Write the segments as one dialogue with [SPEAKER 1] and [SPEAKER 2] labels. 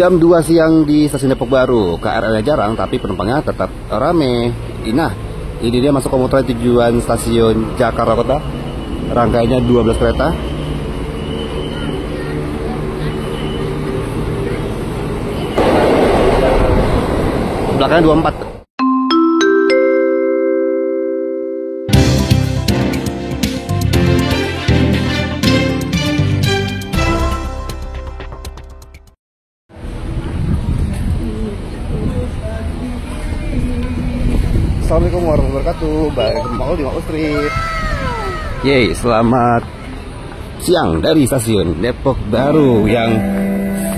[SPEAKER 1] Jam 2 siang di stasiun Depok Baru. KRL-nya jarang tapi penumpangnya tetap rame. Nah, ini dia masuk komuter tujuan stasiun Jakarta Kota. Rangkaiannya 12 kereta. Belakangnya 24. Assalamualaikum warahmatullahi wabarakatuh. Balik kembali di Mau Street. Yeay, selamat siang dari stasiun Depok Baru yang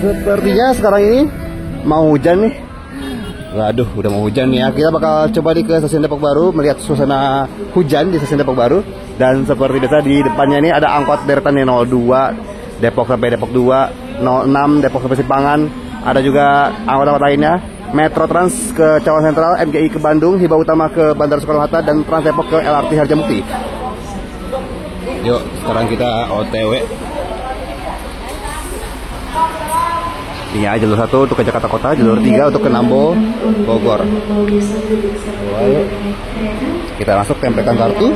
[SPEAKER 1] sepertinya sekarang ini mau hujan nih. Waduh, udah mau hujan nih ya. Kita bakal coba ke stasiun Depok Baru melihat suasana hujan di stasiun Depok Baru. Dan seperti biasa di depannya ini ada angkot deretan 02 Depok sampai Depok 2, 06 Depok sampai Simpangan. Ada juga angkot-angkot lainnya. Metro Trans ke Cawang Sentral, MGI ke Bandung, Hibah Utama ke Bandara Soekarno-Hatta, dan Trans Depok ke LRT Harjamukti. Yuk, sekarang kita OTW. Ini aja jalur 1 untuk ke Jakarta Kota, jalur 3 untuk ke Nambo, Bogor. Ayo. Kita masuk, tempelkan kartu.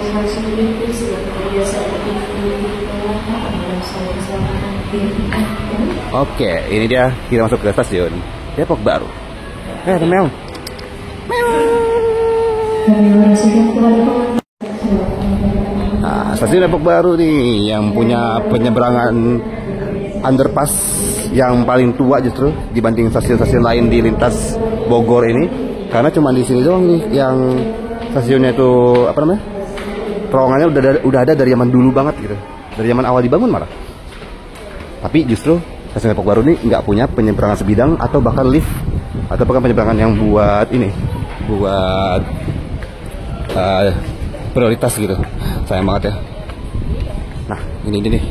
[SPEAKER 1] Oke, ini dia kita masuk ke stasiun Depok Baru. Meong. Nah, stasiun Depok Baru nih yang punya penyeberangan underpass yang paling tua justru dibanding stasiun-stasiun lain di lintas Bogor ini, karena cuma di sini doang nih yang stasiunnya itu apa namanya? Terowongannya udah ada dari zaman dulu banget gitu, dari zaman awal dibangun malah. Tapi justru stasiun Depok Baru ini nggak punya penyeberangan sebidang atau bahkan lift atau bahkan penyeberangan yang buat ini, buat prioritas gitu. Sayang banget ya. Nah, ini nih.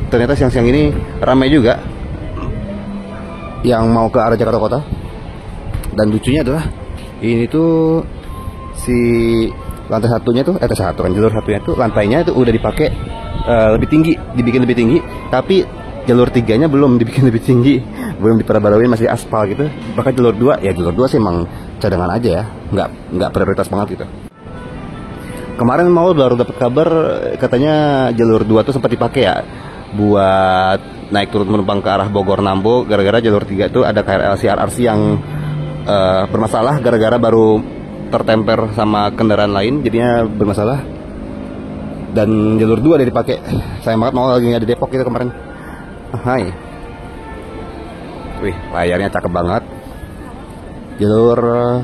[SPEAKER 1] Ternyata siang-siang ini ramai juga yang mau ke arah Jakarta Kota. Dan lucunya adalah ini tuh si lantai satunya tuh, satu kan, jalur satunya tuh lantainya itu udah dipakai lebih tinggi, dibikin lebih tinggi, tapi jalur 3-nya belum dibikin lebih tinggi, belum diperbaruin, masih aspal gitu. Bahkan jalur 2, ya jalur 2 sih emang cadangan aja ya, nggak prioritas banget gitu. Kemarin mau baru dapat kabar katanya jalur 2 tuh sempat dipakai ya buat naik turun penumpang ke arah Bogor Nambo, gara-gara jalur 3 tuh ada KRL CRRC yang bermasalah gara-gara baru tertemper sama kendaraan lain, jadinya bermasalah. Dan jalur 2 udah dipakai. Sayang banget mau lagi nggak di Depok gitu kemarin. Hai. Wih, layarnya cakep banget. Jalur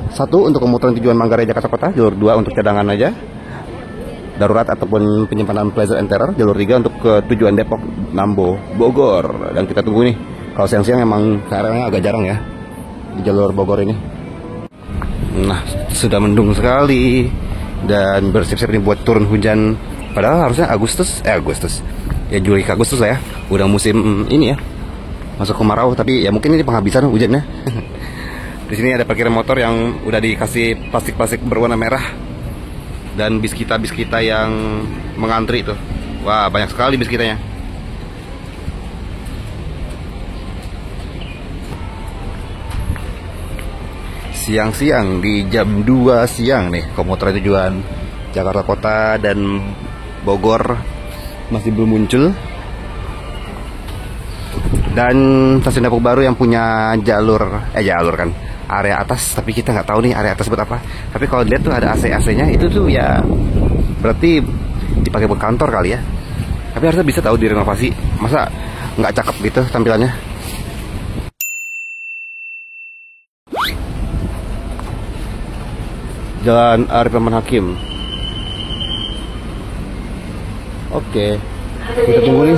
[SPEAKER 1] 1 untuk komuter tujuan Manggarai Jakarta Kota, jalur 2 untuk cadangan aja, darurat ataupun penyimpanan pleasure and terror, jalur 3 untuk ke tujuan Depok, Nambo, Bogor. Dan kita tunggu nih. Kalau siang-siang emang KRL-nya agak jarang ya di jalur Bogor ini. Nah, sudah mendung sekali dan bersiap-siap nih buat turun hujan. Padahal harusnya Agustus. Ya Juli ke Agustus lah ya. Udah musim ini ya. Masuk kemarau, tapi ya mungkin ini penghabisan hujannya. Di sini ada parkiran motor yang udah dikasih plastik-plastik berwarna merah dan bis kita yang mengantri tuh. Wah, banyak sekali bis kitanya. Siang-siang di jam 2 siang nih, komuter tujuan Jakarta Kota dan Bogor masih belum muncul. Dan stasiun Depok Baru yang punya jalur kan, area atas, tapi kita nggak tahu nih area atas buat apa. Tapi kalau dilihat tuh ada AC-nya, itu tuh ya berarti dipakai buat kantor kali ya. Tapi harusnya bisa tahu direnovasi, masa nggak cakep gitu tampilannya. Jalan Arif Rahman Hakim. Oke, kita tunggu nih.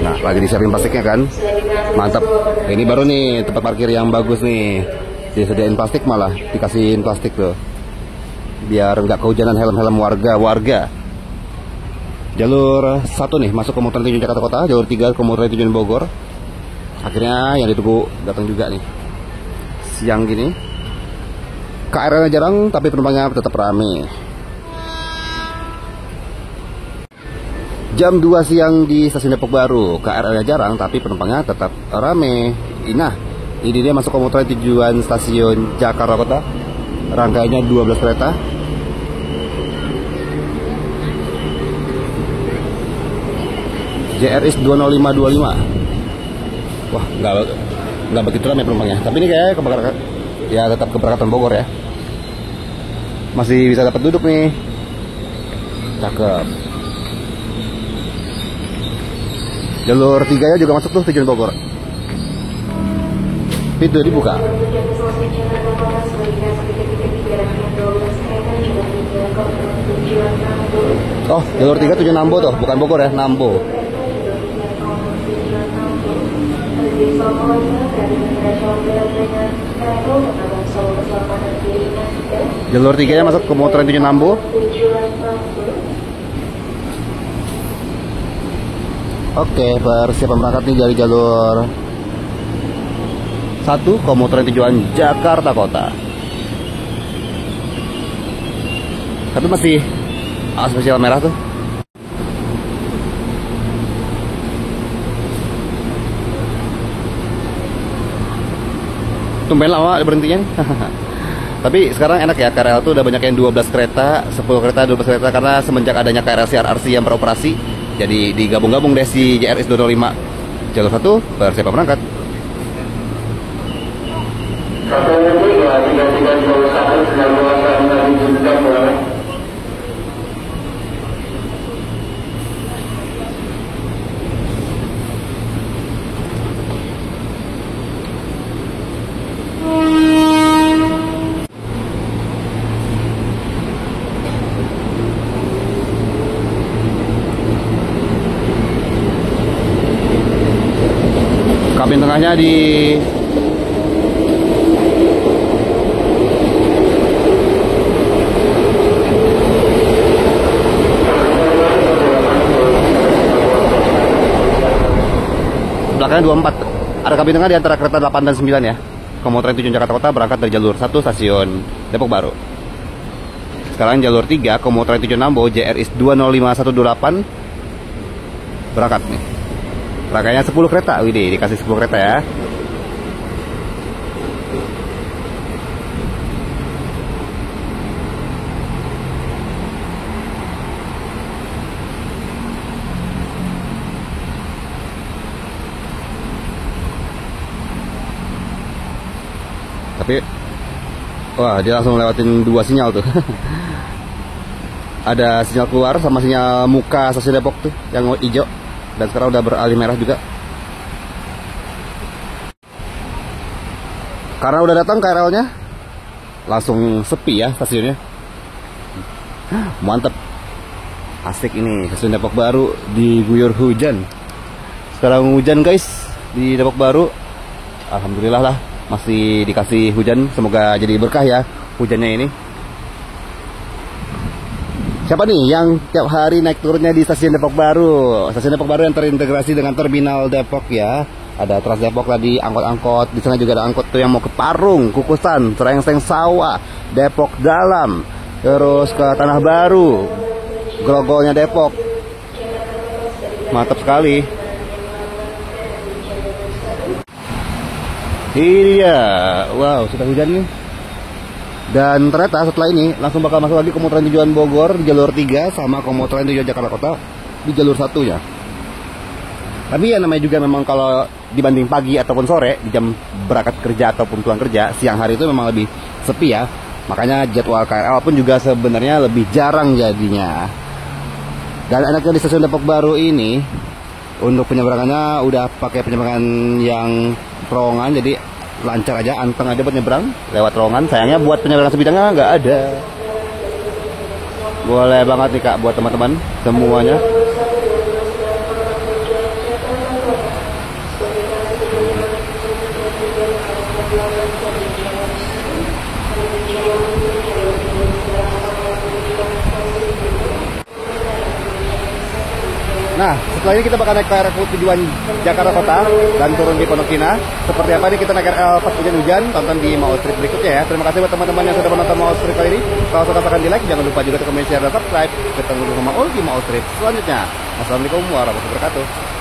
[SPEAKER 1] Nah, lagi disiapin plastiknya kan. Mantap. Ini baru nih tempat parkir yang bagus nih. Disediain plastik, malah dikasihin plastik tuh, biar nggak kehujanan helm-helm warga. Jalur 1 nih masuk komuter tujuan Jakarta Kota, jalur 3 komuter tujuan Bogor. Akhirnya yang ditunggu datang juga nih. Siang gini. KRL-nya jarang tapi penumpangnya tetap ramai. Jam 2 siang di stasiun Depok Baru, KRL-nya jarang tapi penumpangnya tetap rame. Nah, ini dia masuk komuter tujuan stasiun Jakarta Kota. Rangkaiannya 12 kereta. JRS 20525. Wah, nggak begitu ramai penumpangnya. Tapi ini kayak keberangkatan, ya tetap keberangkatan Bogor ya. Masih bisa dapat duduk nih. Cakep. Jalur 3 nya juga masuk tuh tujuan Bogor. Pintu dibuka. Oh, jalur 3 tujuan Nambo tuh, bukan Bogor ya, Nambo. Jalur 3 nya masuk ke komuter tujuan Nambo. Oke, persiapan berangkat nih dari jalur 1 komuter tujuan Jakarta Kota. Tapi masih spesial merah tuh. Tumben lama berhentinya. Tapi sekarang enak ya, KRL tuh udah banyak yang 12 kereta, 10 kereta, 12 kereta, karena semenjak adanya KRL CRRC yang beroperasi. Jadi digabung-gabung deh si JRS 205. Jalur 1 persiapan berangkat. Kabin tengahnya di belakangnya 24. Ada kabin tengah di antara kereta 8 dan 9 ya. Komuter tujuan Jakarta Kota berangkat dari jalur 1 stasiun Depok Baru. Sekarang jalur 3 komuter tujuan Nambo JRS 20518 berangkat nih. Rangkaiannya 10 kereta, widih, dikasih 10 kereta ya. Tapi, wah, dia langsung lewatin 2 sinyal tuh. Ada sinyal keluar sama sinyal muka stasiun Depok tuh, yang hijau. Dan sekarang udah beralih merah juga. Karena udah datang KRL-nya, langsung sepi ya stasiunnya. Mantep. Asik ini, stasiun Depok Baru diguyur hujan. Sekarang hujan guys di Depok Baru. Alhamdulillah lah, masih dikasih hujan. Semoga jadi berkah ya hujannya ini. Siapa nih yang tiap hari naik turunnya di stasiun Depok Baru? Stasiun Depok Baru yang terintegrasi dengan terminal Depok ya. Ada Trans Depok tadi, angkot-angkot. Di sana juga ada angkot tuh yang mau ke Parung, Kukusan, Serengseng Sawah, Depok Dalam, terus ke Tanah Baru, Grogolnya Depok. Mantap sekali. Ini dia. Wow, sudah hujan nih. Dan ternyata setelah ini langsung bakal masuk lagi komuter tujuan Bogor di jalur 3 sama komuter tujuan Jakarta Kota di jalur 1-nya. Tapi ya namanya juga memang kalau dibanding pagi ataupun sore di jam berangkat kerja ataupun pulang kerja, siang hari itu memang lebih sepi ya. Makanya jadwal KRL pun juga sebenarnya lebih jarang jadinya. Dan enaknya di stasiun Depok Baru ini untuk penyeberangannya udah pakai penyeberangan yang terowongan, jadi lancar aja, anteng aja buat nyebrang lewat terowongan. Sayangnya buat penyeberangan sebidangnya nggak ada. Boleh banget nih Kak buat teman-teman semuanya. Nah, setelah ini kita bakal naik KRL tujuan Jakarta Kota dan turun di Pondok Cina. Seperti apa ini kita naik KRL pas hujan-hujan, tonton di Mau Street berikutnya ya. Terima kasih buat teman-teman yang sudah menonton Mau Street kali ini. Kalau suka silahkan di like, jangan lupa juga komen, share, dan subscribe. Ketemu di Mau Street selanjutnya. Assalamualaikum warahmatullahi wabarakatuh.